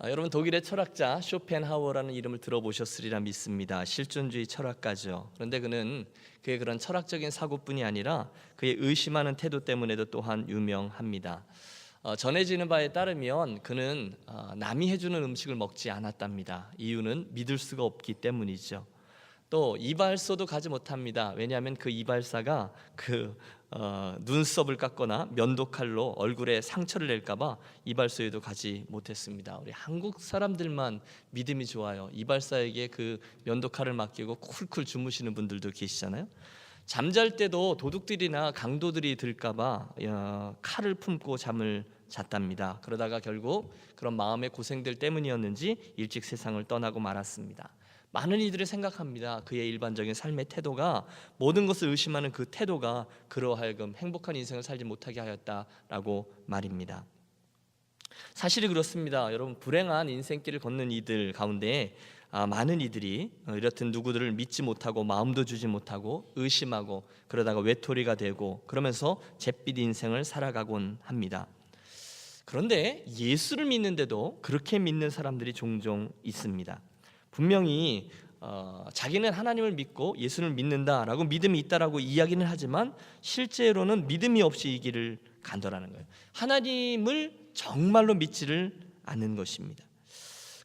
여러분 독일의 철학자 쇼펜하우어라는 이름을 들어보셨으리라 믿습니다. 실존주의 철학가죠. 그런데 그는 그의 그런 철학적인 사고뿐이 아니라 그의 의심하는 태도 때문에도 또한 유명합니다. 전해지는 바에 따르면 그는 남이 해주는 음식을 먹지 않았답니다. 이유는 믿을 수가 없기 때문이죠. 또 이발소도 가지 못합니다. 왜냐하면 그 이발사가 눈썹을 깎거나 면도칼로 얼굴에 상처를 낼까봐 이발소에도 가지 못했습니다. 우리 한국 사람들만 믿음이 좋아요. 이발사에게 그 면도칼을 맡기고 쿨쿨 주무시는 분들도 계시잖아요. 잠잘 때도 도둑들이나 강도들이 들까봐 칼을 품고 잠을 잤답니다. 그러다가 결국 그런 마음의 고생들 때문이었는지 일찍 세상을 떠나고 말았습니다. 많은 이들이 생각합니다. 그의 일반적인 삶의 태도가, 모든 것을 의심하는 그 태도가 그로 하여금 행복한 인생을 살지 못하게 하였다라고 말입니다. 사실이 그렇습니다. 여러분, 불행한 인생길을 걷는 이들 가운데 많은 이들이 이렇듯 누구들을 믿지 못하고 마음도 주지 못하고 의심하고 그러다가 외톨이가 되고 그러면서 잿빛 인생을 살아가곤 합니다. 그런데 예수를 믿는데도 그렇게 믿는 사람들이 종종 있습니다. 분명히 자기는 하나님을 믿고 예수를 믿는다라고 믿음이 있다라고 이야기는 하지만 실제로는 믿음이 없이 이 길을 간다라는 거예요. 하나님을 정말로 믿지를 않는 것입니다.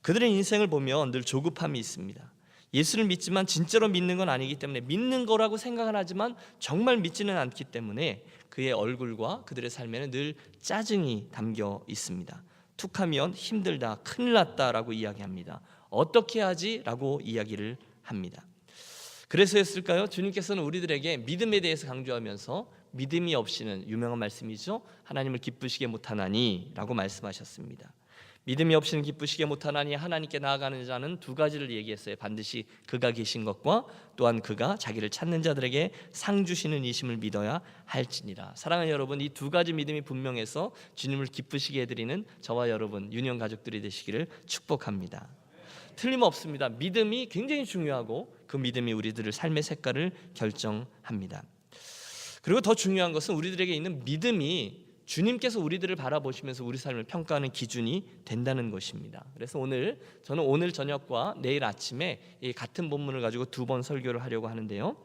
그들의 인생을 보면 늘 조급함이 있습니다. 예수를 믿지만 진짜로 믿는 건 아니기 때문에, 믿는 거라고 생각은 하지만 정말 믿지는 않기 때문에 그의 얼굴과 그들의 삶에는 늘 짜증이 담겨 있습니다. 툭하면 힘들다, 큰일 났다라고 이야기합니다. 어떻게 하지? 라고 이야기를 합니다. 그래서였을까요? 주님께서는 우리들에게 믿음에 대해서 강조하면서 믿음이 없이는, 유명한 말씀이죠, 하나님을 기쁘시게 못하나니 라고 말씀하셨습니다. 믿음이 없이는 기쁘시게 못하나니, 하나님께 나아가는 자는 두 가지를 얘기했어요. 반드시 그가 계신 것과 또한 그가 자기를 찾는 자들에게 상 주시는 이심을 믿어야 할지니라. 사랑하는 여러분, 이 두 가지 믿음이 분명해서 주님을 기쁘시게 해드리는 저와 여러분, 유년 가족들이 되시기를 축복합니다. 틀림없습니다. 믿음이 굉장히 중요하고 그 믿음이 우리들의 삶의 색깔을 결정합니다. 그리고 더 중요한 것은 우리들에게 있는 믿음이 주님께서 우리들을 바라보시면서 우리 삶을 평가하는 기준이 된다는 것입니다. 그래서 저는 오늘 저녁과 내일 아침에 이 같은 본문을 가지고 두 번 설교를 하려고 하는데요,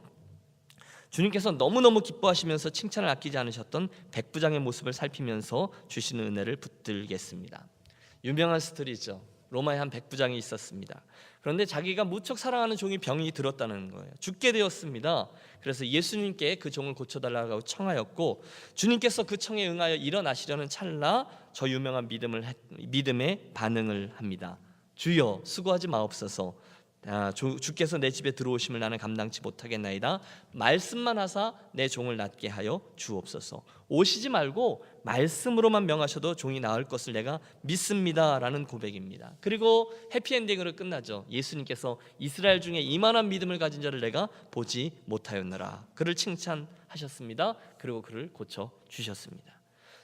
주님께서 너무너무 기뻐하시면서 칭찬을 아끼지 않으셨던 백부장의 모습을 살피면서 주시는 은혜를 붙들겠습니다. 유명한 스토리죠. 로마에 한 백부장이 있었습니다. 그런데 자기가 무척 사랑하는 종이 병이 들었다는 거예요. 죽게 되었습니다. 그래서 예수님께 그 종을 고쳐달라고 청하였고, 주님께서 그 청에 응하여 일어나시려는 찰나 저 유명한 믿음의 반응을 합니다. 주여, 수고하지 마옵소서. 주께서 내 집에 들어오심을 나는 감당치 못하겠나이다. 말씀만 하사 내 종을 낫게 하여 주옵소서. 오시지 말고 말씀으로만 명하셔도 종이 나을 것을 내가 믿습니다 라는 고백입니다. 그리고 해피엔딩으로 끝나죠. 예수님께서 이스라엘 중에 이만한 믿음을 가진 자를 내가 보지 못하였느라. 그를 칭찬하셨습니다. 그리고 그를 고쳐주셨습니다.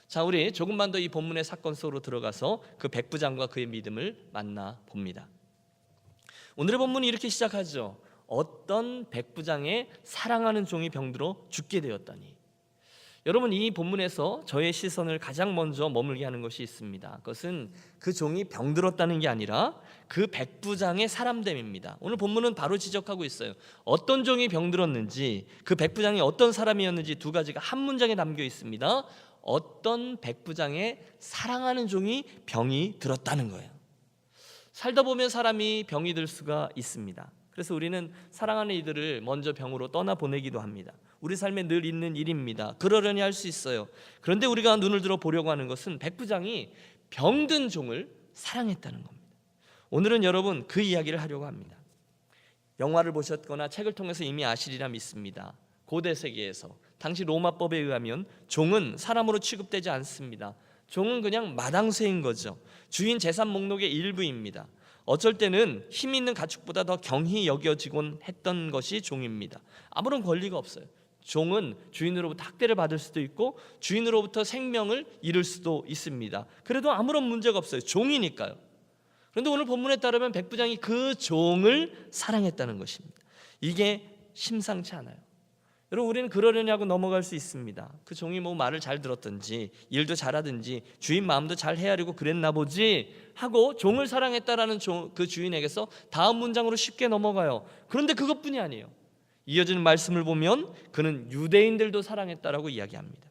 자, 우리 조금만 더 이 본문의 사건 속으로 들어가서 그 백부장과 그의 믿음을 만나봅니다. 오늘의 본문이 이렇게 시작하죠. 어떤 백부장의 사랑하는 종이 병들어 죽게 되었다니. 여러분, 이 본문에서 저의 시선을 가장 먼저 머물게 하는 것이 있습니다. 그것은 그 종이 병들었다는 게 아니라 그 백부장의 사람됨입니다. 오늘 본문은 바로 지적하고 있어요. 어떤 종이 병들었는지, 그 백부장이 어떤 사람이었는지 두 가지가 한 문장에 담겨 있습니다. 어떤 백부장의 사랑하는 종이 병이 들었다는 거예요. 살다 보면 사람이 병이 들 수가 있습니다. 그래서 우리는 사랑하는 이들을 먼저 병으로 떠나보내기도 합니다. 우리 삶에 늘 있는 일입니다. 그러려니 할 수 있어요. 그런데 우리가 눈을 들어 보려고 하는 것은 백부장이 병든 종을 사랑했다는 겁니다. 오늘은 여러분 그 이야기를 하려고 합니다. 영화를 보셨거나 책을 통해서 이미 아시리라 믿습니다. 고대 세계에서 당시 로마법에 의하면 종은 사람으로 취급되지 않습니다. 종은 그냥 마당쇠인 거죠. 주인 재산 목록의 일부입니다. 어쩔 때는 힘 있는 가축보다 더 경히 여겨지곤 했던 것이 종입니다. 아무런 권리가 없어요. 종은 주인으로부터 학대를 받을 수도 있고 주인으로부터 생명을 잃을 수도 있습니다. 그래도 아무런 문제가 없어요. 종이니까요. 그런데 오늘 본문에 따르면 백부장이 그 종을 사랑했다는 것입니다. 이게 심상치 않아요. 여러분, 우리는 그러려냐고 넘어갈 수 있습니다. 그 종이 뭐 말을 잘 들었든지 일도 잘하든지 주인 마음도 잘 헤아리고 그랬나 보지 하고 종을 사랑했다라는 그 주인에게서 다음 문장으로 쉽게 넘어가요. 그런데 그것뿐이 아니에요. 이어지는 말씀을 보면 그는 유대인들도 사랑했다라고 이야기합니다.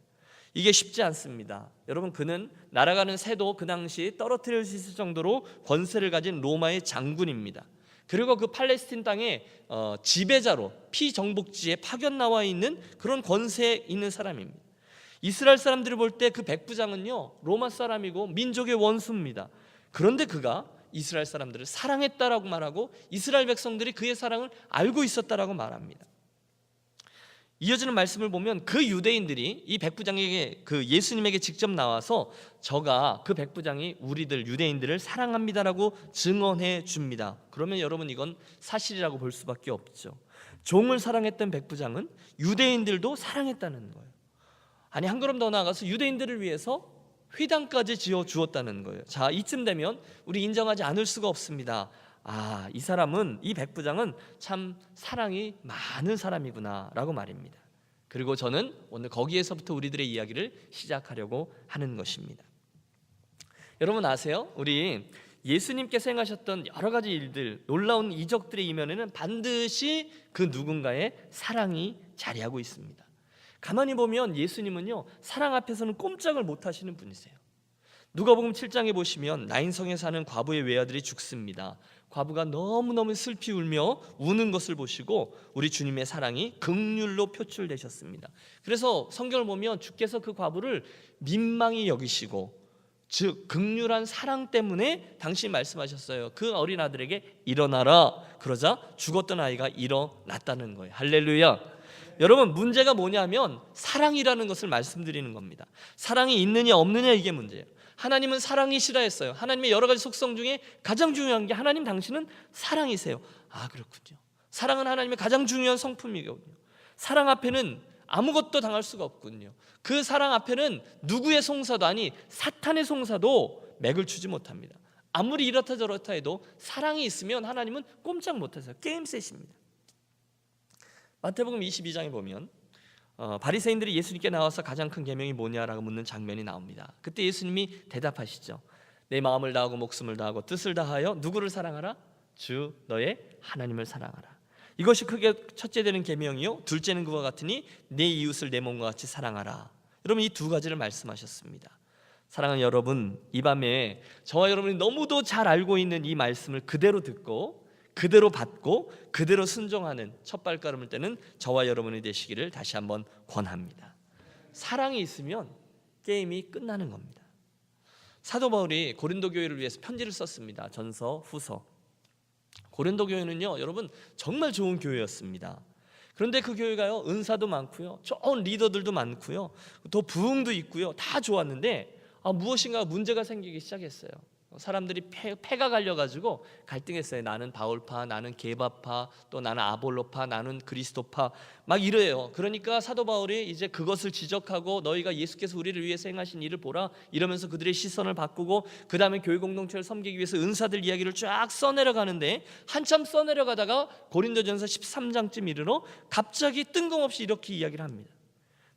이게 쉽지 않습니다. 여러분, 그는 날아가는 새도 그 당시 떨어뜨릴 수 있을 정도로 권세를 가진 로마의 장군입니다. 그리고 그 팔레스틴 땅의 지배자로 피정복지에 파견 나와 있는 그런 권세에 있는 사람입니다. 이스라엘 사람들이 볼 때 그 백부장은요, 로마 사람이고 민족의 원수입니다. 그런데 그가 이스라엘 사람들을 사랑했다라고 말하고 이스라엘 백성들이 그의 사랑을 알고 있었다라고 말합니다. 이어지는 말씀을 보면 그 유대인들이 이 백부장에게, 그 예수님에게 직접 나와서 저가, 그 백부장이 우리들 유대인들을 사랑합니다라고 증언해 줍니다. 그러면 여러분, 이건 사실이라고 볼 수밖에 없죠. 종을 사랑했던 백부장은 유대인들도 사랑했다는 거예요. 아니, 한 걸음 더 나아가서 유대인들을 위해서 회당까지 지어 주었다는 거예요. 자, 이쯤 되면 우리 인정하지 않을 수가 없습니다. 아, 이 사람은, 이 백부장은 참 사랑이 많은 사람이구나 라고 말입니다. 그리고 저는 오늘 거기에서부터 우리들의 이야기를 시작하려고 하는 것입니다. 여러분 아세요? 우리 예수님께서 행하셨던 여러 가지 일들, 놀라운 이적들의 이면에는 반드시 그 누군가의 사랑이 자리하고 있습니다. 가만히 보면 예수님은요, 사랑 앞에서는 꼼짝을 못 하시는 분이세요. 누가복음 7장에 보시면 나인성에 사는 과부의 외아들이 죽습니다. 과부가 너무너무 슬피 울며 우는 것을 보시고 우리 주님의 사랑이 긍휼로 표출되셨습니다. 그래서 성경을 보면 주께서 그 과부를 민망히 여기시고, 즉 긍휼한 사랑 때문에 당신이 말씀하셨어요. 그 어린 아들에게 일어나라. 그러자 죽었던 아이가 일어났다는 거예요. 할렐루야. 여러분, 문제가 뭐냐면 사랑이라는 것을 말씀드리는 겁니다. 사랑이 있느냐 없느냐, 이게 문제예요. 하나님은 사랑이시라 했어요. 하나님의 여러 가지 속성 중에 가장 중요한 게 하나님 당신은 사랑이세요. 아, 그렇군요. 사랑은 하나님의 가장 중요한 성품이거든요. 사랑 앞에는 아무것도 당할 수가 없군요. 그 사랑 앞에는 누구의 송사도, 아니 사탄의 송사도 맥을 추지 못합니다. 아무리 이렇다 저렇다 해도 사랑이 있으면 하나님은 꼼짝 못하세요. 게임셋입니다. 마태복음 22장에 보면 바리새인들이 예수님께 나와서 가장 큰 계명이 뭐냐라고 묻는 장면이 나옵니다. 그때 예수님이 대답하시죠. 내 마음을 다하고 목숨을 다하고 뜻을 다하여 누구를 사랑하라? 주 너의 하나님을 사랑하라. 이것이 크게 첫째 되는 계명이요, 둘째는 그와 같으니 내 이웃을 내 몸과 같이 사랑하라. 여러분, 이 두 가지를 말씀하셨습니다. 사랑하는 여러분, 이 밤에 저와 여러분이 너무도 잘 알고 있는 이 말씀을 그대로 듣고 그대로 받고 그대로 순종하는 첫 발걸음을 떼는 저와 여러분이 되시기를 다시 한번 권합니다. 사랑이 있으면 게임이 끝나는 겁니다. 사도 바울이 고린도 교회를 위해서 편지를 썼습니다. 전서, 후서. 고린도 교회는요, 여러분 정말 좋은 교회였습니다. 그런데 그 교회가요, 은사도 많고요, 좋은 리더들도 많고요, 또 부흥도 있고요, 다 좋았는데 무엇인가 문제가 생기기 시작했어요. 사람들이 패가 갈려가지고 갈등했어요. 나는 바울파, 나는 게바파, 또 나는 아볼로파, 나는 그리스도파, 막 이래요. 그러니까 사도 바울이 이제 그것을 지적하고 너희가 예수께서 우리를 위해서 행하신 일을 보라 이러면서 그들의 시선을 바꾸고, 그 다음에 교회 공동체를 섬기기 위해서 은사들 이야기를 쫙 써내려가는데, 한참 써내려가다가 고린도전서 13장쯤 이르러 갑자기 뜬금없이 이렇게 이야기를 합니다.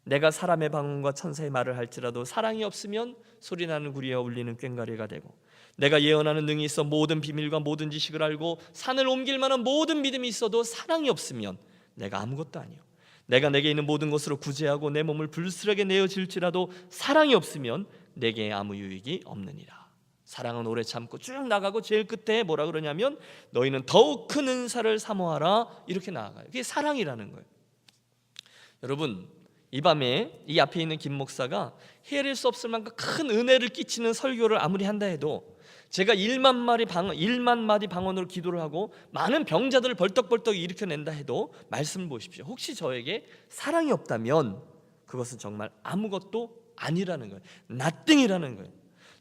내가 사람의 방언과 천사의 말을 할지라도 사랑이 없으면 소리나는 구리와 울리는 꽹과리가 되고, 내가 예언하는 능이 있어 모든 비밀과 모든 지식을 알고 산을 옮길 만한 모든 믿음이 있어도 사랑이 없으면 내가 아무것도 아니요, 내가 내게 있는 모든 것으로 구제하고 내 몸을 불순하게 내어질지라도 사랑이 없으면 내게 아무 유익이 없느니라. 사랑은 오래 참고 쭉 나가고 제일 끝에 뭐라 그러냐면 너희는 더욱 큰 은사를 사모하라, 이렇게 나아가요. 그게 사랑이라는 거예요. 여러분, 이 밤에 이 앞에 있는 김 목사가 헤아릴 수 없을 만큼 큰 은혜를 끼치는 설교를 아무리 한다 해도, 제가 1만 마디 방언으로 기도를 하고 많은 병자들을 벌떡벌떡 일으켜낸다 해도 말씀을 보십시오. 혹시 저에게 사랑이 없다면 그것은 정말 아무것도 아니라는 거예요. nothing이라는 거예요.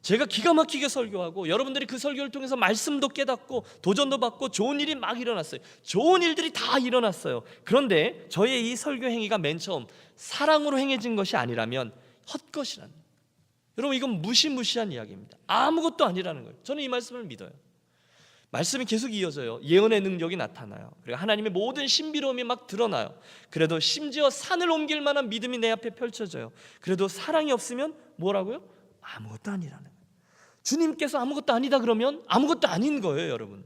제가 기가 막히게 설교하고 여러분들이 그 설교를 통해서 말씀도 깨닫고 도전도 받고 좋은 일이 막 일어났어요. 좋은 일들이 다 일어났어요. 그런데 저의 이 설교 행위가 맨 처음 사랑으로 행해진 것이 아니라면 헛것이라는 거예요. 여러분, 이건 무시무시한 이야기입니다. 아무것도 아니라는 거예요. 저는 이 말씀을 믿어요. 말씀이 계속 이어져요. 예언의 능력이 나타나요. 그리고 하나님의 모든 신비로움이 막 드러나요. 그래도 심지어 산을 옮길 만한 믿음이 내 앞에 펼쳐져요. 그래도 사랑이 없으면 뭐라고요? 아무것도 아니라는 거예요. 주님께서 아무것도 아니다 그러면 아무것도 아닌 거예요, 여러분.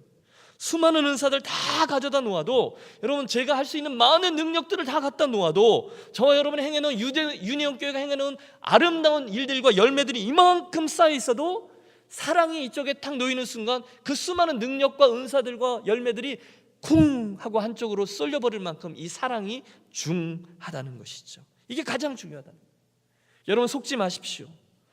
수많은 은사들 다 가져다 놓아도, 여러분 제가 할 수 있는 많은 능력들을 다 갖다 놓아도, 저와 여러분이 행해놓은 유니온 교회가 행해놓은 아름다운 일들과 열매들이 이만큼 쌓여 있어도 사랑이 이쪽에 탁 놓이는 순간 그 수많은 능력과 은사들과 열매들이 쿵 하고 한쪽으로 쏠려버릴 만큼 이 사랑이 중하다는 것이죠. 이게 가장 중요하다는 거예요. 여러분 속지 마십시오.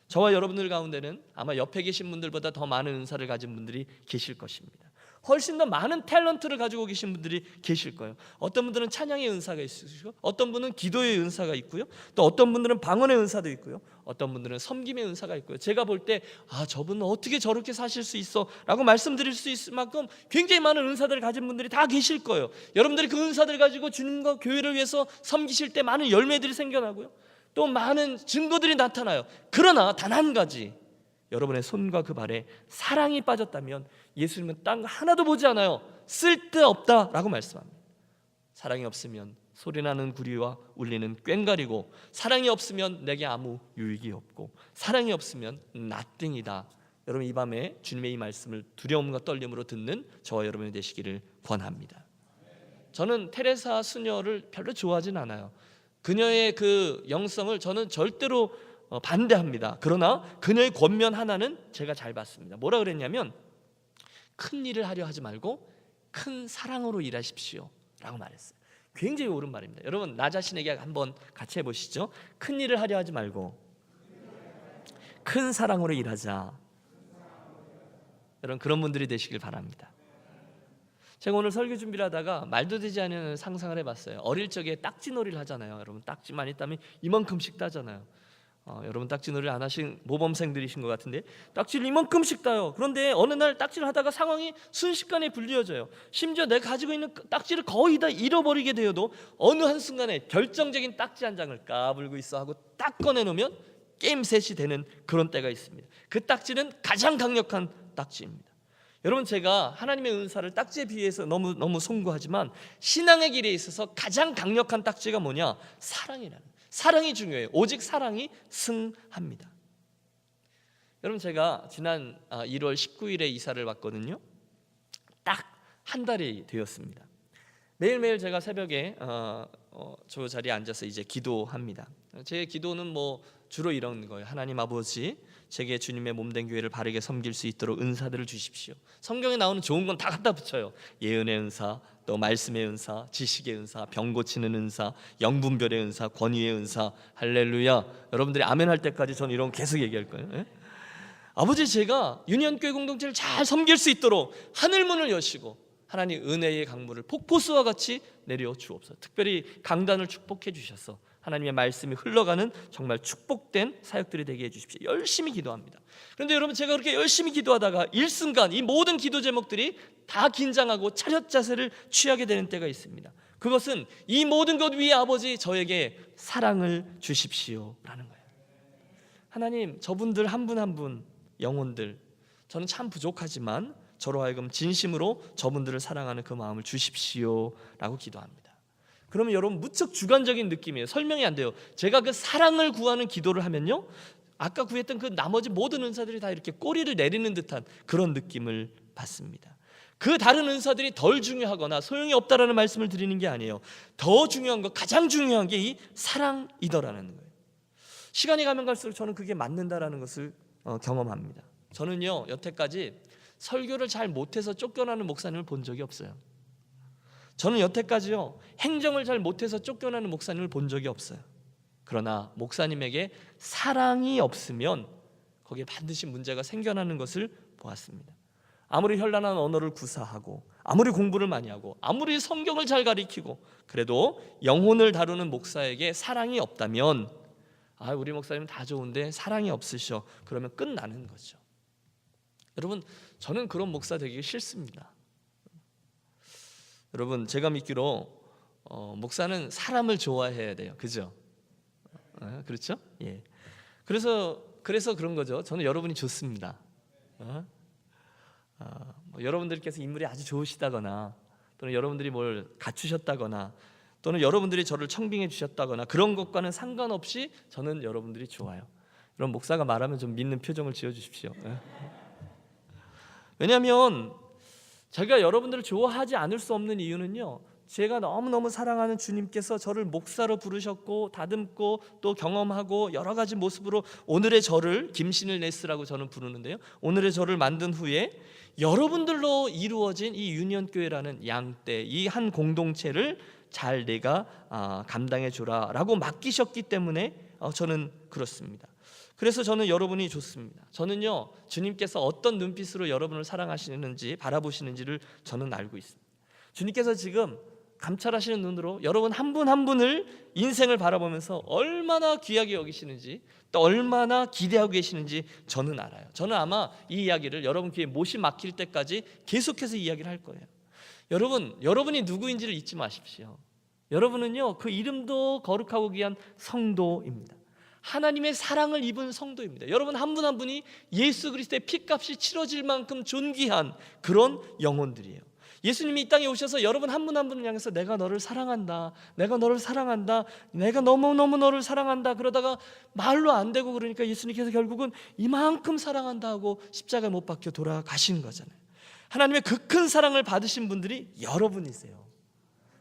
저와 여러분들 가운데는 아마 옆에 계신 분들보다 더 많은 은사를 가진 분들이 계실 것입니다. 훨씬 더 많은 탤런트를 가지고 계신 분들이 계실 거예요. 어떤 분들은 찬양의 은사가 있으시고, 어떤 분은 기도의 은사가 있고요, 또 어떤 분들은 방언의 은사도 있고요, 어떤 분들은 섬김의 은사가 있고요. 제가 볼 때 저분은 어떻게 저렇게 사실 수 있어? 라고 말씀드릴 수 있을 만큼 굉장히 많은 은사들을 가진 분들이 다 계실 거예요. 여러분들이 그 은사들 가지고 주님과 교회를 위해서 섬기실 때 많은 열매들이 생겨나고요, 또 많은 증거들이 나타나요. 그러나 단 한 가지, 여러분의 손과 그 발에 사랑이 빠졌다면 예수님은 딴 거 하나도 보지 않아요. 쓸데없다라고 말씀합니다. 사랑이 없으면 소리나는 구리와 울리는 꽹과리고, 사랑이 없으면 내게 아무 유익이 없고, 사랑이 없으면 nothing이다. 여러분 이 밤에 주님의 이 말씀을 두려움과 떨림으로 듣는 저와 여러분이 되시기를 권합니다. 저는 테레사 수녀를 별로 좋아하진 않아요. 그녀의 그 영성을 저는 절대로 반대합니다. 그러나 그녀의 권면 하나는 제가 잘 봤습니다. 뭐라 그랬냐면, 큰 일을 하려 하지 말고 큰 사랑으로 일하십시오 라고 말했어요. 굉장히 옳은 말입니다. 여러분 나 자신에게 한번 같이 해보시죠. 큰 일을 하려 하지 말고 큰 사랑으로 일하자. 여러분 그런 분들이 되시길 바랍니다. 제가 오늘 설교 준비를 하다가 말도 되지 않는 상상을 해봤어요. 어릴 적에 딱지놀이를 하잖아요. 여러분 딱지만 있다면 이만큼씩 따잖아요. 여러분 딱지놀이를 안 하신 모범생들이신 것 같은데, 딱지를 이만큼씩 따요. 그런데 어느 날 딱지를 하다가 상황이 순식간에 불리어져요. 심지어 내가 가지고 있는 딱지를 거의 다 잃어버리게 되어도 어느 한순간에 결정적인 딱지 한 장을 까불고 있어 하고 딱 꺼내놓으면 게임 셋이 되는 그런 때가 있습니다. 그 딱지는 가장 강력한 딱지입니다. 여러분 제가 하나님의 은사를 딱지에 비해서 너무 송구하지만, 신앙의 길에 있어서 가장 강력한 딱지가 뭐냐? 사랑이라는, 사랑이 중요해요. 오직 사랑이 승합니다. 여러분 제가 지난 1월 19일에 이사를 왔거든요. 딱 한 달이 되었습니다. 매일매일 제가 새벽에 저 자리에 앉아서 이제 기도합니다. 제 기도는 주로 이런 거예요. 하나님 아버지, 제게 주님의 몸된 교회를 바르게 섬길 수 있도록 은사들을 주십시오. 성경에 나오는 좋은 건 다 갖다 붙여요. 예언의 은사, 또 말씀의 은사, 지식의 은사, 병 고치는 은사, 영분별의 은사, 권위의 은사. 할렐루야. 여러분들이 아멘 할 때까지 저는 이런 거 계속 얘기할 거예요. 예? 아버지, 제가 유니온교회 공동체를 잘 섬길 수 있도록 하늘문을 여시고 하나님 은혜의 강물을 폭포수와 같이 내려 주옵소서. 특별히 강단을 축복해 주셔서 하나님의 말씀이 흘러가는 정말 축복된 사역들이 되게 해주십시오. 열심히 기도합니다. 그런데 여러분 제가 그렇게 열심히 기도하다가 일순간 이 모든 기도 제목들이 다 긴장하고 차렷 자세를 취하게 되는 때가 있습니다. 그것은 이 모든 것 위에 아버지 저에게 사랑을 주십시오 라는 거예요. 하나님, 저분들 한 분 한 분 영혼들, 저는 참 부족하지만 저로 하여금 진심으로 저분들을 사랑하는 그 마음을 주십시오 라고 기도합니다. 그러면 여러분 무척 주관적인 느낌이에요. 설명이 안 돼요. 제가 그 사랑을 구하는 기도를 하면요, 아까 구했던 그 나머지 모든 은사들이 다 이렇게 꼬리를 내리는 듯한 그런 느낌을 받습니다. 그 다른 은사들이 덜 중요하거나 소용이 없다라는 말씀을 드리는 게 아니에요. 더 중요한 것, 가장 중요한 게 이 사랑이더라는 거예요. 시간이 가면 갈수록 저는 그게 맞는다라는 것을 경험합니다. 저는요, 여태까지 설교를 잘 못해서 쫓겨나는 목사님을 본 적이 없어요. 저는 여태까지요, 행정을 잘 못해서 쫓겨나는 목사님을 본 적이 없어요. 그러나 목사님에게 사랑이 없으면 거기에 반드시 문제가 생겨나는 것을 보았습니다. 아무리 현란한 언어를 구사하고 아무리 공부를 많이 하고 아무리 성경을 잘 가리키고 그래도 영혼을 다루는 목사에게 사랑이 없다면, 우리 목사님 다 좋은데 사랑이 없으셔, 그러면 끝나는 거죠. 여러분, 저는 그런 목사 되기 싫습니다. 여러분, 제가 믿기로 목사는 사람을 좋아해야 돼요. 그죠? 그렇죠? 예. 그래서 그런 거죠. 저는 여러분이 좋습니다. 여러분들께서 인물이 아주 좋으시다거나 또는 여러분들이 뭘 갖추셨다거나 또는 여러분들이 저를 청빙해 주셨다거나 그런 것과는 상관없이 저는 여러분들이 좋아요. 이런 목사가 말하면 좀 믿는 표정을 지어주십시오. 왜냐하면 제가 여러분들을 좋아하지 않을 수 없는 이유는요, 제가 너무너무 사랑하는 주님께서 저를 목사로 부르셨고 다듬고 또 경험하고 여러 가지 모습으로 오늘의 저를, 김신을 네스라고 저는 부르는데요, 오늘의 저를 만든 후에 여러분들로 이루어진 이 유년교회라는 양떼, 이 한 공동체를 잘 내가 감당해 주라 라고 맡기셨기 때문에 저는 그렇습니다. 그래서 저는 여러분이 좋습니다. 저는요, 주님께서 어떤 눈빛으로 여러분을 사랑하시는지 바라보시는지를 저는 알고 있습니다. 주님께서 지금 감찰하시는 눈으로 여러분 한 분 한 분을 인생을 바라보면서 얼마나 귀하게 여기시는지 또 얼마나 기대하고 계시는지 저는 알아요. 저는 아마 이 이야기를 여러분 귀에 못이 막힐 때까지 계속해서 이야기를 할 거예요. 여러분이 누구인지를 잊지 마십시오. 여러분은요, 그 이름도 거룩하고 귀한 성도입니다. 하나님의 사랑을 입은 성도입니다. 여러분 한 분 한 분이 예수 그리스도의 피값이 치러질 만큼 존귀한 그런 영혼들이에요. 예수님이 이 땅에 오셔서 여러분 한 분 한 분을 향해서 내가 너를 사랑한다, 내가 너를 사랑한다, 내가 너무너무 너를 사랑한다 그러다가 말로 안 되고 그러니까 예수님께서 결국은 이만큼 사랑한다 하고 십자가에 못 박혀 돌아가신 거잖아요. 하나님의 그 큰 사랑을 받으신 분들이 여러분이세요.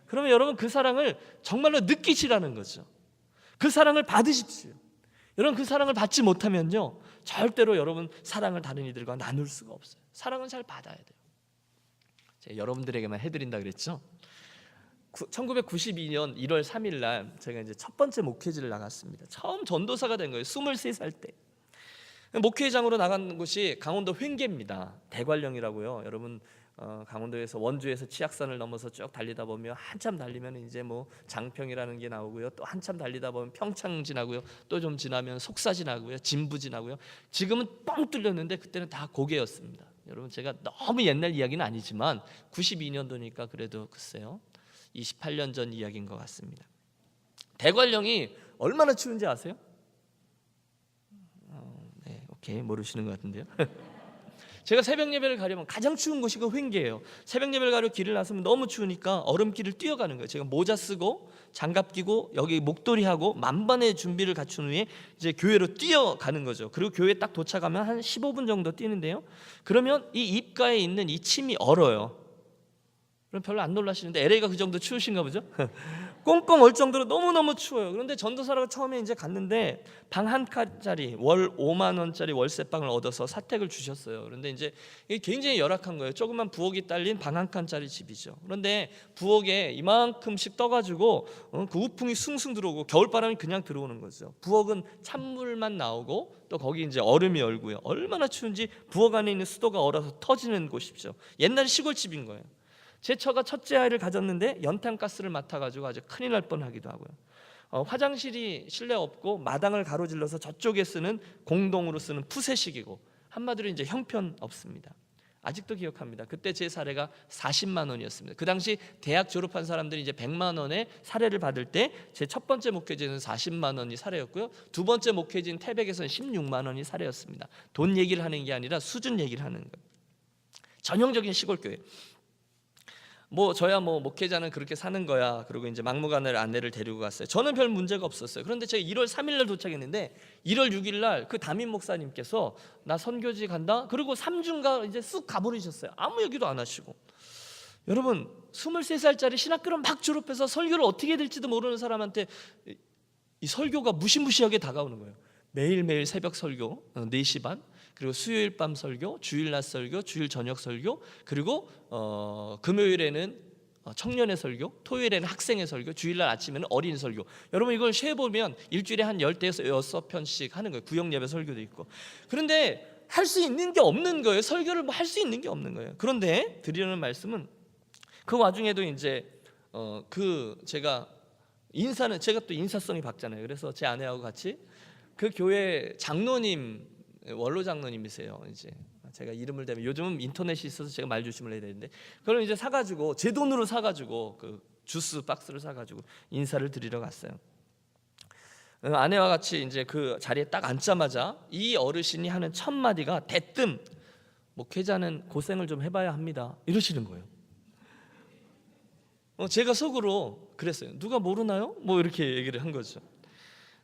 그러면 여러분 그 사랑을 정말로 느끼시라는 거죠. 그 사랑을 받으십시오. 여러분 그 사랑을 받지 못하면요, 절대로 여러분 사랑을 다른 이들과 나눌 수가 없어요. 사랑은 잘 받아야 돼요. 제가 여러분들에게만 해드린다 그랬죠. 1992년 1월 3일 날 제가 이제 첫 번째 목회지를 나갔습니다. 처음 전도사가 된 거예요. 23살 때. 목회장으로 나간 곳이 강원도 횡계입니다. 대관령이라고요. 여러분 강원도에서 원주에서 치악산을 넘어서 쭉 달리다 보면 한참 달리면 이제 뭐 장평이라는 게 나오고요. 또 한참 달리다 보면 평창 지나고요. 또 좀 지나면 속사 지나고요. 진부 지나고요. 지금은 뻥 뚫렸는데 그때는 다 고개였습니다. 여러분 제가 너무 옛날 이야기는 아니지만 92년도니까 그래도 글쎄요, 28년 전 이야기인 것 같습니다. 대관령이 얼마나 추운지 아세요? 네, 오케이, 모르시는 것 같은데요. 제가 새벽 예배를 가려면 가장 추운 곳이 그 횡계예요. 새벽 예배를 가려 길을 나서면 너무 추우니까 얼음길을 뛰어가는 거예요. 제가 모자 쓰고 장갑 끼고 여기 목도리 하고 만반의 준비를 갖춘 후에 이제 교회로 뛰어가는 거죠. 그리고 교회에 딱 도착하면 한 15분 정도 뛰는데요, 그러면 이 입가에 있는 이 침이 얼어요. 그럼 별로 안 놀라시는데 LA가 그 정도 추우신가 보죠? 꽁꽁 얼 정도로 너무너무 추워요. 그런데 전도사라고 처음에 이제 갔는데 방 한 칸짜리 월 5만 원짜리 월세방을 얻어서 사택을 주셨어요. 그런데 이제 이게 굉장히 열악한 거예요. 조그만 부엌이 딸린 방 한 칸짜리 집이죠. 그런데 부엌에 이만큼씩 떠가지고 그 우풍이 숭숭 들어오고 겨울바람이 그냥 들어오는 거죠. 부엌은 찬물만 나오고 또 거기 이제 얼음이 얼고요. 얼마나 추운지 부엌 안에 있는 수도가 얼어서 터지는 곳이죠. 옛날 시골집인 거예요. 제 처가 첫째 아이를 가졌는데 연탄가스를 맡아가지고 아주 큰일 날 뻔하기도 하고요. 화장실이 실내 없고 마당을 가로질러서 저쪽에 쓰는 공동으로 쓰는 푸세식이고 한마디로 이제 형편 없습니다. 아직도 기억합니다. 그때 제 사례가 40만 원이었습니다. 그 당시 대학 졸업한 사람들이 이제 100만 원의 사례를 받을 때 제 첫 번째 목회지는 40만 원이 사례였고요. 두 번째 목회지인 태백에서는 16만 원이 사례였습니다. 돈 얘기를 하는 게 아니라 수준 얘기를 하는 거예요. 전형적인 시골교회. 저야 목회자는 그렇게 사는 거야. 그리고 이제 막무가내 아내를 데리고 갔어요. 저는 별 문제가 없었어요. 그런데 제가 1월 3일 날 도착했는데 1월 6일 날 그 담임 목사님께서 나 선교지 간다. 그리고 3주인가 이제 쑥 가버리셨어요. 아무 얘기도 안 하시고. 여러분 23살짜리 신학교를 막 졸업해서 설교를 어떻게 될지도 모르는 사람한테 이 설교가 무시무시하게 다가오는 거예요. 매일매일 새벽 설교 4시 반, 그리고 수요일 밤 설교, 주일 낮 설교, 주일 저녁 설교, 그리고 금요일에는 청년의 설교, 토요일에는 학생의 설교, 주일날 아침에는 어린 설교. 여러분 이걸 세보면 일주일에 한 10대에서 6편씩 하는 거예요. 구역 예배 설교도 있고. 그런데 할 수 있는 게 없는 거예요. 설교를 할 수 있는 게 없는 거예요. 그런데 드리는 말씀은 그 와중에도 이제 제가 또 인사성이 밝잖아요. 그래서 제 아내하고 같이 그 교회 장로님, 원로 장로님이세요. 이제 제가 이름을 대면 요즘은 인터넷이 있어서 제가 말 조심을 해야 되는데 그걸 이제 사가지고 제 돈으로 사가지고 그 주스 박스를 사가지고 인사를 드리러 갔어요. 아내와 같이 이제 그 자리에 딱 앉자마자 이 어르신이 하는 첫 마디가 대뜸 목회자는 고생을 좀 해봐야 합니다. 이러시는 거예요. 제가 속으로 그랬어요. 누가 모르나요? 뭐 이렇게 얘기를 한 거죠.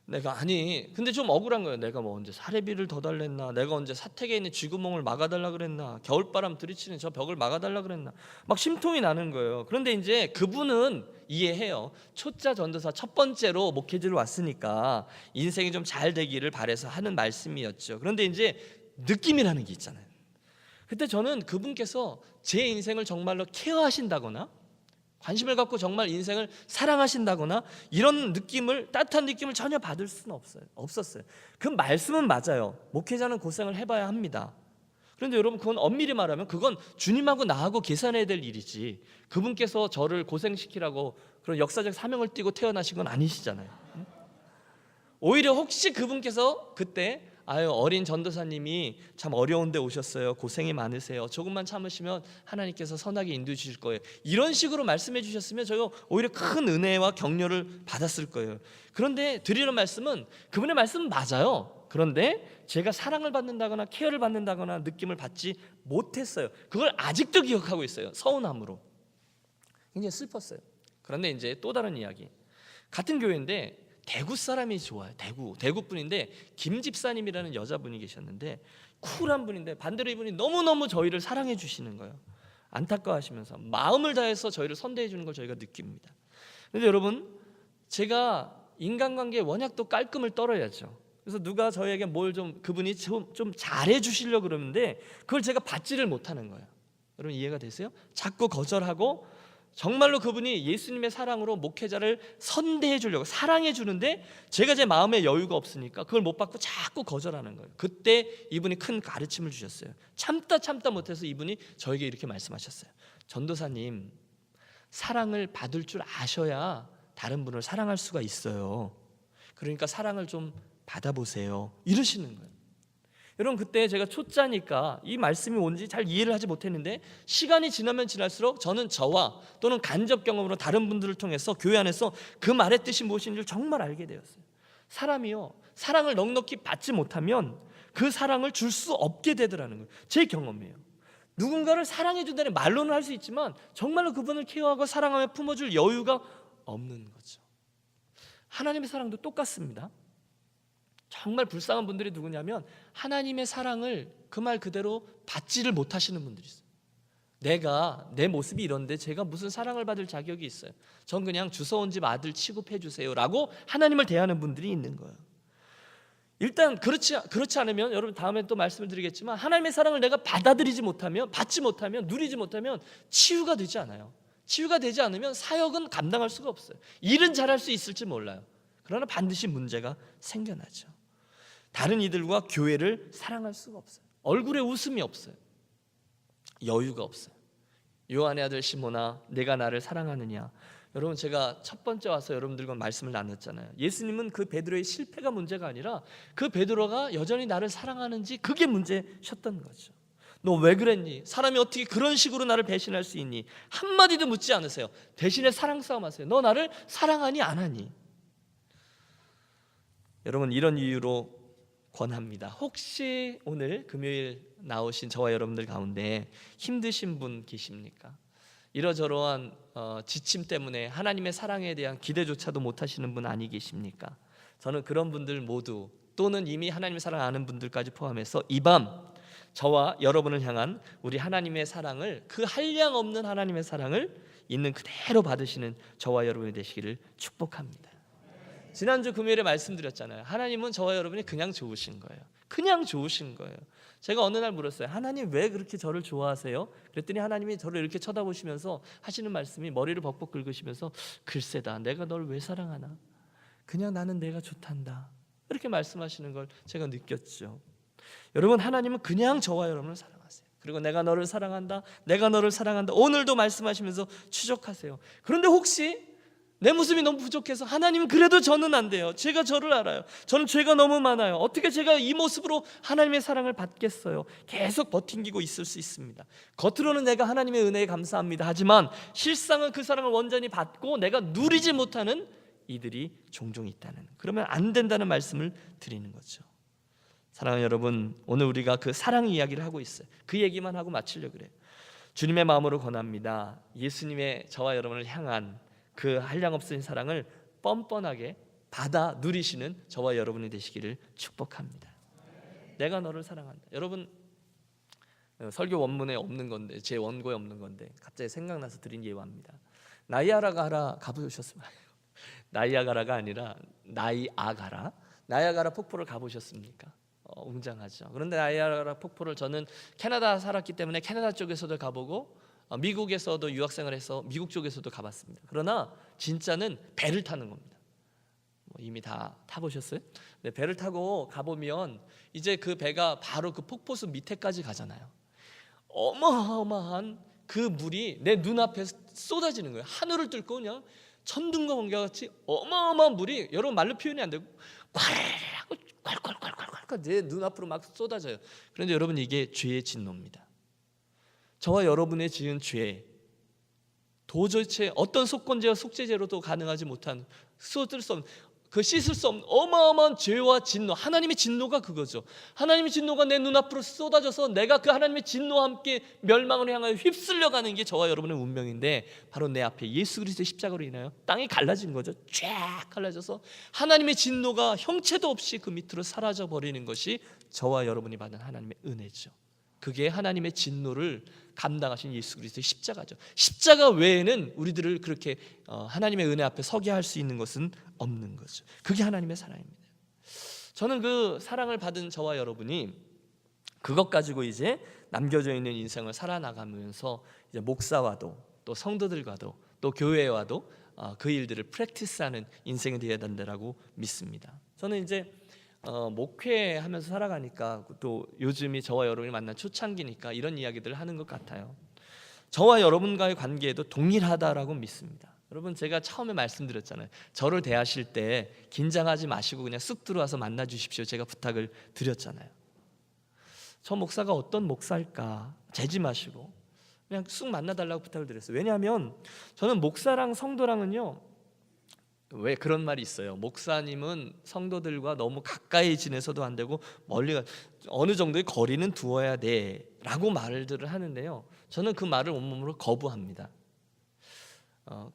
내가 아니 근데 좀 억울한 거예요. 내가 뭐 언제 사례비를 더 달랬나, 내가 언제 사택에 있는 쥐구멍을 막아달라 그랬나, 겨울바람 들이치는 저 벽을 막아달라 그랬나, 막 심통이 나는 거예요. 그런데 이제 그분은 이해해요. 초짜 전도사 첫 번째로 목회지를 왔으니까 인생이 좀 잘 되기를 바라서 하는 말씀이었죠. 그런데 이제 느낌이라는 게 있잖아요. 그때 저는 그분께서 제 인생을 정말로 케어하신다거나 관심을 갖고 정말 인생을 사랑하신다거나 이런 느낌을, 따뜻한 느낌을 전혀 받을 수는 없었어요. 그 말씀은 맞아요. 목회자는 고생을 해봐야 합니다. 그런데 여러분, 그건 엄밀히 말하면 그건 주님하고 나하고 계산해야 될 일이지, 그분께서 저를 고생시키라고 그런 역사적 사명을 띠고 태어나신 건 아니시잖아요. 오히려 혹시 그분께서 그때 어린 전도사님이 참 어려운데 오셨어요, 고생이 많으세요, 조금만 참으시면 하나님께서 선하게 인도해 주실 거예요, 이런 식으로 말씀해 주셨으면 저희가 오히려 큰 은혜와 격려를 받았을 거예요. 그런데 드리는 말씀은, 그분의 말씀은 맞아요. 그런데 제가 사랑을 받는다거나 케어를 받는다거나 느낌을 받지 못했어요. 그걸 아직도 기억하고 있어요. 서운함으로. 굉장히 슬펐어요. 그런데 이제 또 다른 이야기. 같은 교회인데 대구 사람이 좋아요. 대구 분인데 김 집사님이라는 여자분이 계셨는데 쿨한 분인데 반대로 이분이 너무너무 저희를 사랑해 주시는 거예요. 안타까워하시면서 마음을 다해서 저희를 선대해 주는 걸 저희가 느낍니다. 그런데 여러분, 제가 인간관계에 워낙 또 깔끔을 떨어야죠. 그래서 누가 저에게 뭘 좀, 그분이 좀 잘해 주시려고 그러는데 그걸 제가 받지를 못하는 거예요. 여러분 이해가 되세요? 자꾸 거절하고, 정말로 그분이 예수님의 사랑으로 목회자를 선대해 주려고 사랑해 주는데 제가 제 마음에 여유가 없으니까 그걸 못 받고 자꾸 거절하는 거예요. 그때 이분이 큰 가르침을 주셨어요. 참다 못해서 이분이 저에게 이렇게 말씀하셨어요. 전도사님, 사랑을 받을 줄 아셔야 다른 분을 사랑할 수가 있어요. 그러니까 사랑을 좀 받아보세요, 이러시는 거예요. 여러분, 그때 제가 초짜니까 이 말씀이 뭔지 잘 이해를 하지 못했는데 시간이 지나면 지날수록 저는 저와 또는 간접 경험으로 다른 분들을 통해서 교회 안에서 그 말의 뜻이 무엇인지를 정말 알게 되었어요. 사람이요, 사랑을 넉넉히 받지 못하면 그 사랑을 줄 수 없게 되더라는 거예요. 제 경험이에요. 누군가를 사랑해 준다는 말로는 할 수 있지만 정말로 그분을 케어하고 사랑하며 품어줄 여유가 없는 거죠. 하나님의 사랑도 똑같습니다. 정말 불쌍한 분들이 누구냐면 하나님의 사랑을 그 말 그대로 받지를 못하시는 분들이 있어요. 내 모습이 이런데 제가 무슨 사랑을 받을 자격이 있어요, 전 그냥 주워온 집 아들 취급해 주세요 라고 하나님을 대하는 분들이 있는 거예요. 일단 그렇지 않으면, 여러분 다음에 또 말씀을 드리겠지만, 하나님의 사랑을 내가 받아들이지 못하면, 받지 못하면, 누리지 못하면 치유가 되지 않아요. 치유가 되지 않으면 사역은 감당할 수가 없어요. 일은 잘할 수 있을지 몰라요. 그러나 반드시 문제가 생겨나죠. 다른 이들과 교회를 사랑할 수가 없어요. 얼굴에 웃음이 없어요. 여유가 없어요. 요한의 아들 시몬아, 내가 나를 사랑하느냐. 여러분, 제가 첫 번째 와서 여러분들과 말씀을 나눴잖아요. 예수님은 그 베드로의 실패가 문제가 아니라 그 베드로가 여전히 나를 사랑하는지, 그게 문제셨던 거죠. 너 왜 그랬니? 사람이 어떻게 그런 식으로 나를 배신할 수 있니? 한마디도 묻지 않으세요. 대신에 사랑 싸움 하세요. 너 나를 사랑하니 안 하니? 여러분, 이런 이유로 권합니다. 혹시 오늘 금요일 나오신 저와 여러분들 가운데 힘드신 분 계십니까? 이러저러한 지침 때문에 하나님의 사랑에 대한 기대조차도 못하시는 분 아니 계십니까? 저는 그런 분들 모두, 또는 이미 하나님의 사랑 아는 분들까지 포함해서 이 밤 저와 여러분을 향한 우리 하나님의 사랑을, 그 한량 없는 하나님의 사랑을 있는 그대로 받으시는 저와 여러분이 되시기를 축복합니다. 지난주 금요일에 말씀드렸잖아요. 하나님은 저와 여러분이 그냥 좋으신 거예요. 그냥 좋으신 거예요. 제가 어느 날 물었어요. 하나님 왜 그렇게 저를 좋아하세요? 그랬더니 하나님이 저를 이렇게 쳐다보시면서 하시는 말씀이, 머리를 벅벅 긁으시면서, 글쎄다, 내가 널 왜 사랑하나? 그냥 나는 내가 좋단다, 이렇게 말씀하시는 걸 제가 느꼈죠. 여러분, 하나님은 그냥 저와 여러분을 사랑하세요. 그리고 내가 너를 사랑한다, 내가 너를 사랑한다, 오늘도 말씀하시면서 추적하세요. 그런데 혹시 내 모습이 너무 부족해서 하나님 그래도 저는 안 돼요, 제가 저를 알아요, 저는 죄가 너무 많아요, 어떻게 제가 이 모습으로 하나님의 사랑을 받겠어요, 계속 버팅기고 있을 수 있습니다. 겉으로는 내가 하나님의 은혜에 감사합니다 하지만 실상은 그 사랑을 온전히 받고 내가 누리지 못하는 이들이 종종 있다는, 그러면 안 된다는 말씀을 드리는 거죠. 사랑하는 여러분, 오늘 우리가 그 사랑 이야기를 하고 있어요. 그 얘기만 하고 마치려고 그래요. 주님의 마음으로 권합니다. 예수님의 저와 여러분을 향한 그 한량없는 사랑을 뻔뻔하게 받아 누리시는 저와 여러분이 되시기를 축복합니다. 내가 너를 사랑한다. 여러분, 설교 원문에 없는 건데, 제 원고에 없는 건데 갑자기 생각나서 드린 예화입니다. 나이아가라 가보셨습니까? 나이아가라가 아니라 나이아가라. 나이아가라 폭포를 가보셨습니까? 웅장하죠. 그런데 나이아가라 폭포를 저는 캐나다 살았기 때문에 캐나다 쪽에서도 가보고 미국에서도 유학생을 해서 미국 쪽에서도 가봤습니다. 그러나 진짜는 배를 타는 겁니다. 이미 다 타보셨어요? 네, 배를 타고 가보면 이제 그 배가 바로 그 폭포수 밑에까지 가잖아요. 어마어마한 그 물이 내 눈앞에 쏟아지는 거예요. 하늘을 뚫고 그냥 천둥과 번개같이 어마어마한 물이, 여러분 말로 표현이 안 되고 콸콸콸콸콸 내 눈앞으로 막 쏟아져요. 그런데 여러분, 이게 죄의 진노입니다. 저와 여러분의 지은 죄, 도대체 어떤 속건제와 속죄제로도 가능하지 못한, 쏟을 수 없는, 그 씻을 수 없는 어마어마한 죄와 진노, 하나님의 진노가 그거죠. 하나님의 진노가 내 눈앞으로 쏟아져서 내가 그 하나님의 진노와 함께 멸망을 향하여 휩쓸려가는 게 저와 여러분의 운명인데, 바로 내 앞에 예수 그리스도의 십자가로 인하여 땅이 갈라진 거죠. 쫙 갈라져서 하나님의 진노가 형체도 없이 그 밑으로 사라져 버리는 것이 저와 여러분이 받은 하나님의 은혜죠. 그게 하나님의 진노를 감당하신 예수 그리스도의 십자가죠. 십자가 외에는 우리들을 그렇게 하나님의 은혜 앞에 서게 할 수 있는 것은 없는 거죠. 그게 하나님의 사랑입니다. 저는 그 사랑을 받은 저와 여러분이 그것 가지고 이제 남겨져 있는 인생을 살아나가면서 이제 목사와도 또 성도들과도 또 교회와도 그 일들을 프랙티스하는 인생이 되어야 된다고 믿습니다. 저는 이제 목회하면서 살아가니까, 또 요즘이 저와 여러분이 만난 초창기니까 이런 이야기들을 하는 것 같아요. 저와 여러분과의 관계에도 동일하다라고 믿습니다. 여러분, 제가 처음에 말씀드렸잖아요. 저를 대하실 때 긴장하지 마시고 그냥 쑥 들어와서 만나 주십시오, 제가 부탁을 드렸잖아요. 저 목사가 어떤 목사일까 재지 마시고 그냥 쑥 만나달라고 부탁을 드렸어요. 왜냐하면 저는 목사랑 성도랑은요, 왜 그런 말이 있어요. 목사님은 성도들과 너무 가까이 지내서도 안 되고 멀리 어느 정도의 거리는 두어야 돼라고 말들을 하는데요, 저는 그 말을 온몸으로 거부합니다.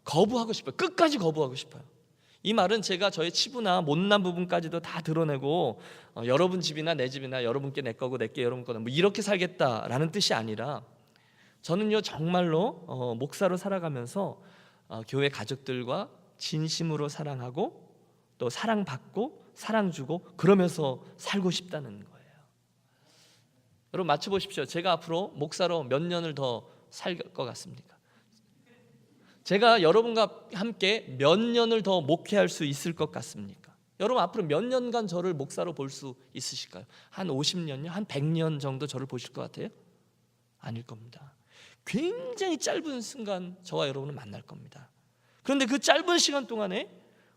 거부하고 싶어요. 끝까지 거부하고 싶어요. 이 말은 제가 저의 치부나 못난 부분까지도 다 드러내고 여러분 집이나 내 집이나 여러분께 내 거고 내게 여러분 거다, 뭐 이렇게 살겠다라는 뜻이 아니라, 저는요 정말로 목사로 살아가면서 교회 가족들과 진심으로 사랑하고 또 사랑받고 사랑 주고 그러면서 살고 싶다는 거예요. 여러분 맞춰보십시오. 제가 앞으로 목사로 몇 년을 더 살 것 같습니까? 제가 여러분과 함께 몇 년을 더 목회할 수 있을 것 같습니까? 여러분 앞으로 몇 년간 저를 목사로 볼 수 있으실까요? 한 50년요? 한 100년 정도 저를 보실 것 같아요? 아닐 겁니다. 굉장히 짧은 순간 저와 여러분을 만날 겁니다. 그런데 그 짧은 시간 동안에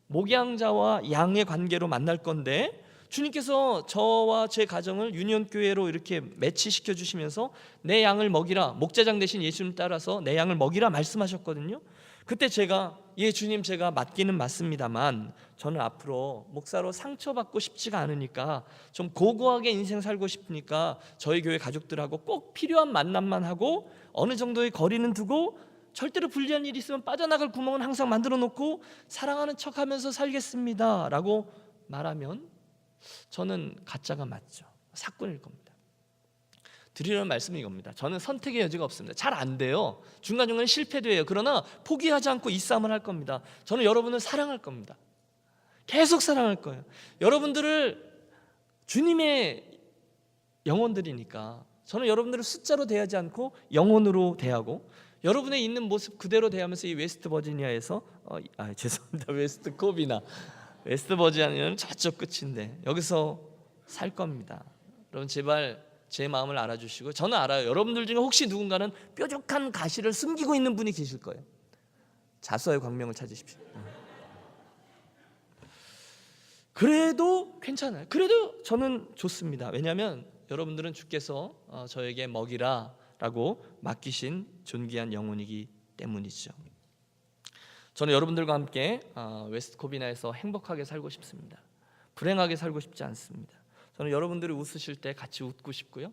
목양자와 양의 관계로 만날 건데, 주님께서 저와 제 가정을 유년교회로 이렇게 매치시켜 주시면서 내 양을 먹이라, 목자장 되신 예수님 따라서 내 양을 먹이라 말씀하셨거든요. 그때 제가 주님, 제가 맞기는 맞습니다만 저는 앞으로 목사로 상처받고 싶지가 않으니까 좀 고고하게 인생 살고 싶으니까 저희 교회 가족들하고 꼭 필요한 만남만 하고 어느 정도의 거리는 두고 절대로 불리한 일이 있으면 빠져나갈 구멍은 항상 만들어 놓고 사랑하는 척하면서 살겠습니다 라고 말하면 저는 가짜가 맞죠. 사건일 겁니다. 드리려는 말씀이 이겁니다. 저는 선택의 여지가 없습니다. 잘 안 돼요. 중간중간에 실패도 해요. 그러나 포기하지 않고 이 싸움을 할 겁니다. 저는 여러분을 사랑할 겁니다. 계속 사랑할 거예요. 여러분들을 주님의 영혼들이니까 저는 여러분들을 숫자로 대하지 않고 영혼으로 대하고, 여러분의 있는 모습 그대로 대하면서 이 웨스트 버지니아에서 죄송합니다. 웨스트 코비나 웨스트 버지니아는 저쪽 끝인데 여기서 살 겁니다. 여러분 제발 제 마음을 알아주시고, 저는 알아요. 여러분들 중에 혹시 누군가는 뾰족한 가시를 숨기고 있는 분이 계실 거예요. 자수의 광명을 찾으십시오. 그래도 괜찮아요. 그래도 저는 좋습니다. 왜냐하면 여러분들은 주께서 저에게 먹이라 라고 맡기신 존귀한 영혼이기 때문이죠. 저는 여러분들과 함께 웨스트 코비나에서 행복하게 살고 싶습니다. 불행하게 살고 싶지 않습니다. 저는 여러분들이 웃으실 때 같이 웃고 싶고요.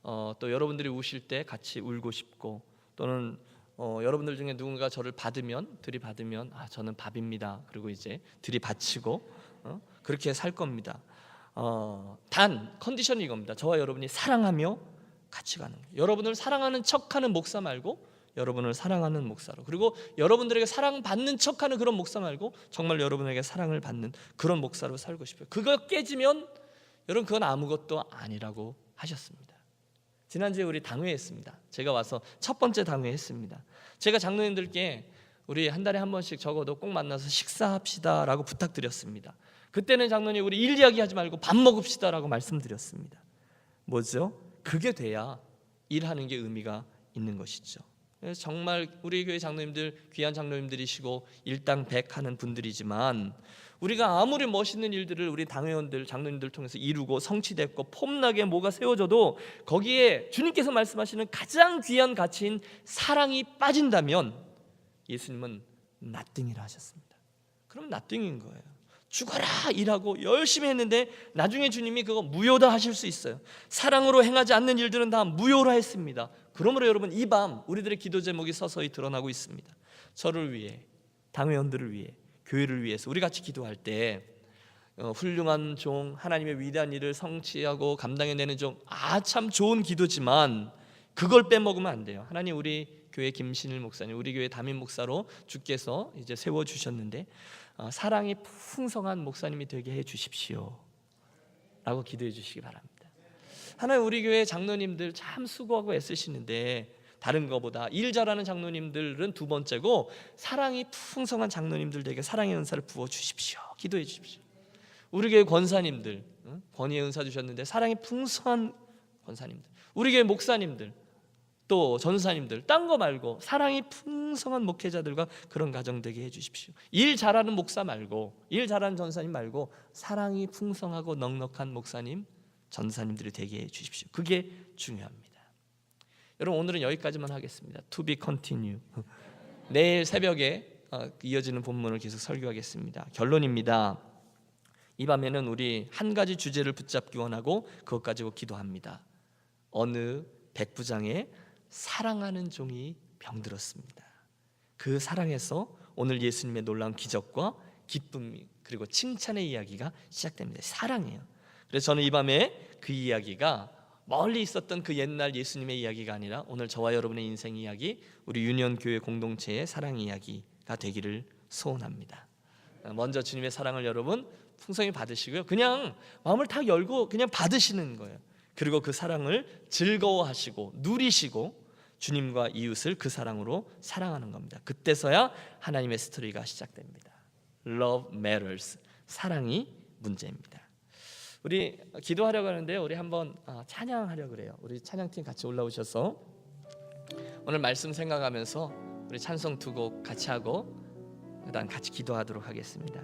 또 여러분들이 우실 때 같이 울고 싶고, 또는 여러분들 중에 누군가 저를 들이받으면 저는 밥입니다. 그리고 이제 들이받치고 그렇게 살 겁니다. 단 컨디션이 이겁니다. 저와 여러분이 사랑하며 같이 가는 거예요. 여러분을 사랑하는 척하는 목사 말고 여러분을 사랑하는 목사로, 그리고 여러분들에게 사랑받는 척하는 그런 목사 말고 정말 여러분에게 사랑을 받는 그런 목사로 살고 싶어요. 그거 깨지면 여러분 그건 아무것도 아니라고 하셨습니다. 지난주에 우리 당회 했습니다. 제가 와서 첫 번째 당회 했습니다. 제가 장로님들께 우리 한 달에 한 번씩 적어도 꼭 만나서 식사합시다 라고 부탁드렸습니다. 그때는 장로님 우리 일 이야기하지 말고 밥 먹읍시다 라고 말씀드렸습니다. 뭐죠? 그게 돼야 일하는 게 의미가 있는 것이죠. 그래서 정말 우리 교회 장로님들 귀한 장로님들이시고 일당백하는 분들이지만, 우리가 아무리 멋있는 일들을 우리 당회원들 장로님들 통해서 이루고 성취됐고 폼나게 뭐가 세워져도 거기에 주님께서 말씀하시는 가장 귀한 가치인 사랑이 빠진다면 예수님은 nothing이라 하셨습니다. 그럼 nothing인 거예요. 죽어라 일하고 열심히 했는데 나중에 주님이 그거 무효다 하실 수 있어요. 사랑으로 행하지 않는 일들은 다 무효라 했습니다. 그러므로 여러분, 이 밤 우리들의 기도 제목이 서서히 드러나고 있습니다. 저를 위해, 당회원들을 위해, 교회를 위해서 우리 같이 기도할 때 훌륭한 종, 하나님의 위대한 일을 성취하고 감당해내는 종, 참 좋은 기도지만 그걸 빼먹으면 안 돼요. 하나님, 우리 교회 김신일 목사님, 우리 교회 담임 목사로 주께서 이제 세워주셨는데 사랑이 풍성한 목사님이 되게 해주십시오 라고 기도해 주시기 바랍니다. 하나님, 우리 교회 장로님들 참 수고하고 애쓰시는데 다른 것보다 일 잘하는 장로님들은 두 번째고, 사랑이 풍성한 장로님들에게 사랑의 은사를 부어 주십시오. 기도해 주십시오. 우리 교회 권사님들 권위의 은사 주셨는데 사랑이 풍성한 권사님들, 우리 교회 목사님들 또 전사님들, 딴 거 말고 사랑이 풍성한 목회자들과 그런 가정 되게 해주십시오. 일 잘하는 목사 말고, 일 잘하는 전사님 말고 사랑이 풍성하고 넉넉한 목사님, 전사님들이 되게 해주십시오. 그게 중요합니다. 여러분, 오늘은 여기까지만 하겠습니다. To be continue. 내일 새벽에 이어지는 본문을 계속 설교하겠습니다. 결론입니다. 이 밤에는 우리 한 가지 주제를 붙잡기 원하고 그것 가지고 기도합니다. 어느 백부장의 사랑하는 종이 병들었습니다. 그 사랑에서 오늘 예수님의 놀라운 기적과 기쁨 그리고 칭찬의 이야기가 시작됩니다. 사랑이에요. 그래서 저는 이 밤에 그 이야기가 멀리 있었던 그 옛날 예수님의 이야기가 아니라 오늘 저와 여러분의 인생 이야기, 우리 유년교회 공동체의 사랑 이야기가 되기를 소원합니다. 먼저 주님의 사랑을 여러분 풍성히 받으시고요, 그냥 마음을 탁 열고 그냥 받으시는 거예요. 그리고 그 사랑을 즐거워하시고 누리시고 주님과 이웃을 그 사랑으로 사랑하는 겁니다. 그때서야 하나님의 스토리가 시작됩니다. Love matters. 사랑이 문제입니다. 우리 기도하려고 하는데요, 우리 한번 찬양하려고 그래요. 우리 찬양팀 같이 올라오셔서 오늘 말씀 생각하면서 우리 찬송 두 곡 같이 하고 그다음 같이 기도하도록 하겠습니다.